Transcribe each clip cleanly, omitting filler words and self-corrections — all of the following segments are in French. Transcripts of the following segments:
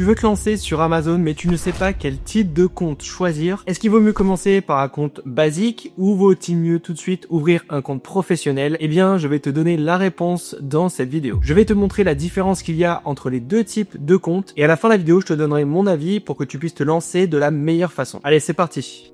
Tu veux te lancer sur Amazon mais tu ne sais pas quel type de compte choisir. Est-ce qu'il vaut mieux commencer par un compte basique ou vaut-il mieux tout de suite ouvrir un compte professionnel? Eh bien, je vais te donner la réponse dans cette vidéo. Je vais te montrer la différence qu'il y a entre les deux types de comptes et à la fin de la vidéo, je te donnerai mon avis pour que tu puisses te lancer de la meilleure façon. Allez, c'est parti.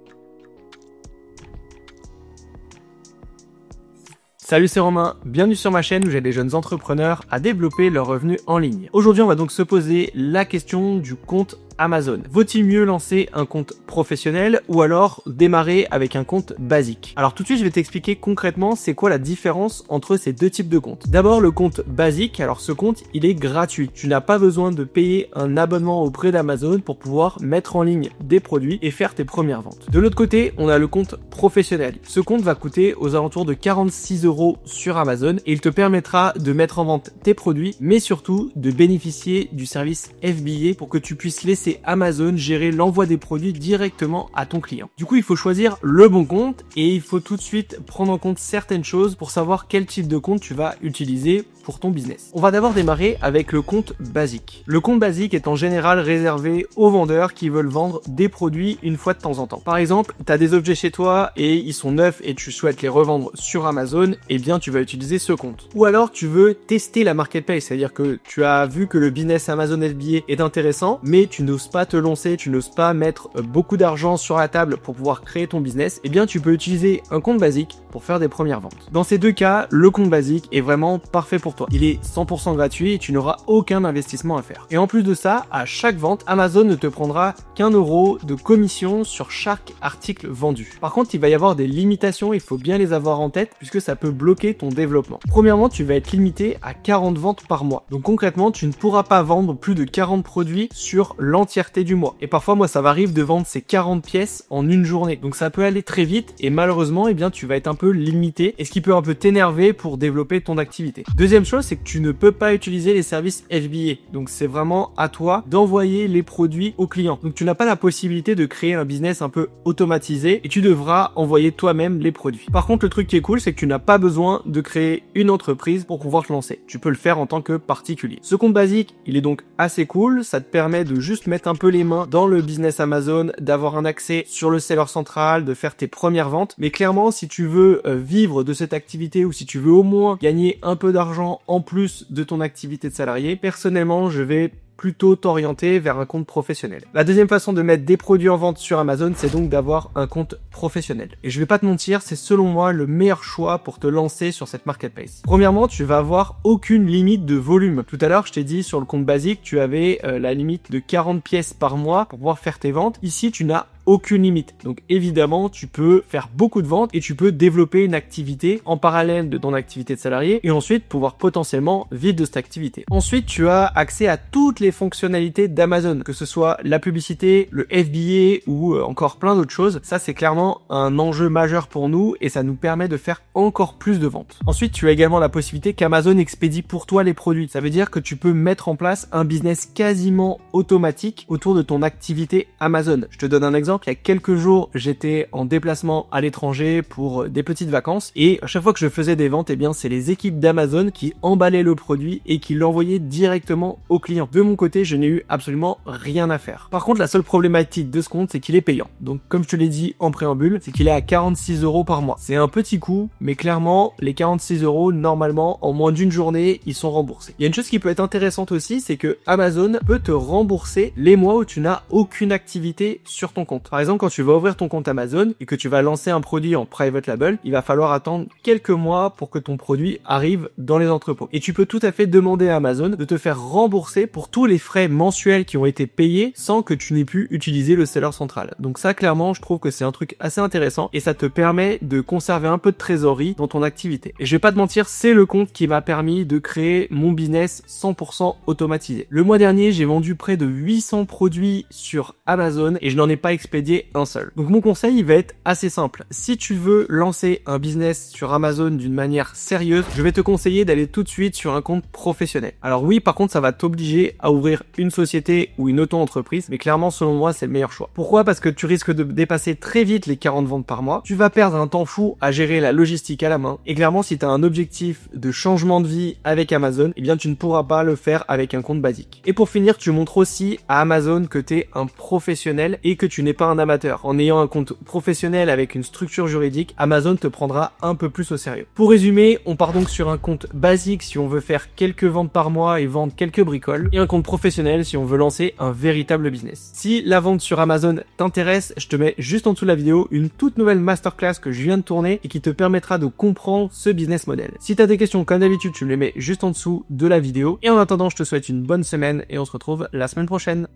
Salut, c'est Romain, bienvenue sur ma chaîne où j'aide les jeunes entrepreneurs à développer leurs revenus en ligne. Aujourd'hui, on va donc se poser la question du compte Amazon. Vaut-il mieux lancer un compte professionnel ou alors démarrer avec un compte basique? Alors tout de suite, je vais t'expliquer concrètement c'est quoi la différence entre ces deux types de comptes. D'abord, le compte basique. Alors ce compte, il est gratuit. Tu n'as pas besoin de payer un abonnement auprès d'Amazon pour pouvoir mettre en ligne des produits et faire tes premières ventes. De l'autre côté, on a le compte professionnel. Ce compte va coûter aux alentours de 46 € sur Amazon et il te permettra de mettre en vente tes produits, mais surtout de bénéficier du service FBA pour que tu puisses laisser Amazon gérer l'envoi des produits directement à ton client. Du coup, il faut choisir le bon compte et il faut tout de suite prendre en compte certaines choses pour savoir quel type de compte tu vas utiliser pour ton business. On va d'abord démarrer avec le compte basique. Le compte basique est en général réservé aux vendeurs qui veulent vendre des produits une fois de temps en temps. Par exemple, tu as des objets chez toi et ils sont neufs et tu souhaites les revendre sur Amazon, eh bien tu vas utiliser ce compte. Ou alors tu veux tester la marketplace, c'est-à-dire que tu as vu que le business Amazon FBA est intéressant, mais tu n'oses pas te lancer, tu n'oses pas mettre beaucoup d'argent sur la table pour pouvoir créer ton business, eh bien tu peux utiliser un compte basique pour faire des premières ventes. Dans ces deux cas, le compte basique est vraiment parfait pour toi. Il est 100% gratuit et tu n'auras aucun investissement à faire. Et en plus de ça, à chaque vente, Amazon ne te prendra qu'1 € de commission sur chaque article vendu. Par contre, il va y avoir des limitations, il faut bien les avoir en tête puisque ça peut bloquer ton développement. Premièrement, tu vas être limité à 40 ventes par mois. Donc concrètement, tu ne pourras pas vendre plus de 40 produits sur l'entièreté du mois. Et parfois, moi, ça m'arrive de vendre ces 40 pièces en une journée. Donc ça peut aller très vite et malheureusement, eh bien, tu vas être un peu limité et ce qui peut un peu t'énerver pour développer ton activité. Deuxième chose, c'est que tu ne peux pas utiliser les services FBA. Donc c'est vraiment à toi d'envoyer les produits aux clients. Donc tu n'as pas la possibilité de créer un business un peu automatisé et tu devras envoyer toi-même les produits. Par contre, le truc qui est cool, c'est que tu n'as pas besoin de créer une entreprise pour pouvoir te lancer. Tu peux le faire en tant que particulier. Ce compte basique, il est donc assez cool. Ça te permet de juste mettre un peu les mains dans le business Amazon, d'avoir un accès sur le seller central, de faire tes premières ventes. Mais clairement, si tu veux vivre de cette activité ou si tu veux au moins gagner un peu d'argent en plus de ton activité de salarié, personnellement, je vais plutôt t'orienter vers un compte professionnel. La deuxième façon de mettre des produits en vente sur Amazon, c'est donc d'avoir un compte professionnel. Et je vais pas te mentir, c'est selon moi le meilleur choix pour te lancer sur cette marketplace. Premièrement, tu vas avoir aucune limite de volume. Tout à l'heure, je t'ai dit sur le compte basique, tu avais la limite de 40 pièces par mois pour pouvoir faire tes ventes. Ici, tu n'as aucune limite. Donc évidemment, tu peux faire beaucoup de ventes et tu peux développer une activité en parallèle de ton activité de salarié et ensuite pouvoir potentiellement vivre de cette activité. Ensuite, tu as accès à toutes les fonctionnalités d'Amazon, que ce soit la publicité, le FBA ou encore plein d'autres choses. Ça, c'est clairement un enjeu majeur pour nous et ça nous permet de faire encore plus de ventes. Ensuite, tu as également la possibilité qu'Amazon expédie pour toi les produits. Ça veut dire que tu peux mettre en place un business quasiment automatique autour de ton activité Amazon. Je te donne un exemple. Il y a quelques jours, j'étais en déplacement à l'étranger pour des petites vacances et à chaque fois que je faisais des ventes, eh bien, c'est les équipes d'Amazon qui emballaient le produit et qui l'envoyaient directement au client. De mon côté, je n'ai eu absolument rien à faire. Par contre, la seule problématique de ce compte, c'est qu'il est payant. Donc, comme je te l'ai dit en préambule, c'est qu'il est à 46 € par mois. C'est un petit coût, mais clairement, les 46 €, normalement, en moins d'une journée, ils sont remboursés. Il y a une chose qui peut être intéressante aussi, c'est que Amazon peut te rembourser les mois où tu n'as aucune activité sur ton compte. Par exemple, quand tu vas ouvrir ton compte Amazon et que tu vas lancer un produit en private label, il va falloir attendre quelques mois pour que ton produit arrive dans les entrepôts. Et tu peux tout à fait demander à Amazon de te faire rembourser pour tous les frais mensuels qui ont été payés sans que tu n'aies pu utiliser le seller central. Donc ça, clairement, je trouve que c'est un truc assez intéressant et ça te permet de conserver un peu de trésorerie dans ton activité. Et je vais pas te mentir, c'est le compte qui m'a permis de créer mon business 100% automatisé. Le mois dernier, j'ai vendu près de 800 produits sur Amazon et je n'en ai pas expérimenté expédier un seul. Donc mon conseil, il va être assez simple. Si tu veux lancer un business sur Amazon d'une manière sérieuse, je vais te conseiller d'aller tout de suite sur un compte professionnel. Alors oui, par contre, ça va t'obliger à ouvrir une société ou une auto-entreprise, mais clairement, selon moi, c'est le meilleur choix. Pourquoi? Parce que tu risques de dépasser très vite les 40 ventes par mois. Tu vas perdre un temps fou à gérer la logistique à la main. Et clairement, si tu as un objectif de changement de vie avec Amazon, eh bien, tu ne pourras pas le faire avec un compte basique. Et pour finir, tu montres aussi à Amazon que tu es un professionnel et que tu n'es pas un amateur. En ayant un compte professionnel avec une structure juridique, Amazon te prendra un peu plus au sérieux. Pour résumer, on part donc sur un compte basique si on veut faire quelques ventes par mois et vendre quelques bricoles, et un compte professionnel si on veut lancer un véritable business. Si la vente sur Amazon t'intéresse, je te mets juste en dessous de la vidéo une toute nouvelle masterclass que je viens de tourner et qui te permettra de comprendre ce business model. Si tu as des questions, comme d'habitude, tu me les mets juste en dessous de la vidéo. Et en attendant, je te souhaite une bonne semaine et on se retrouve la semaine prochaine.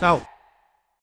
Ciao!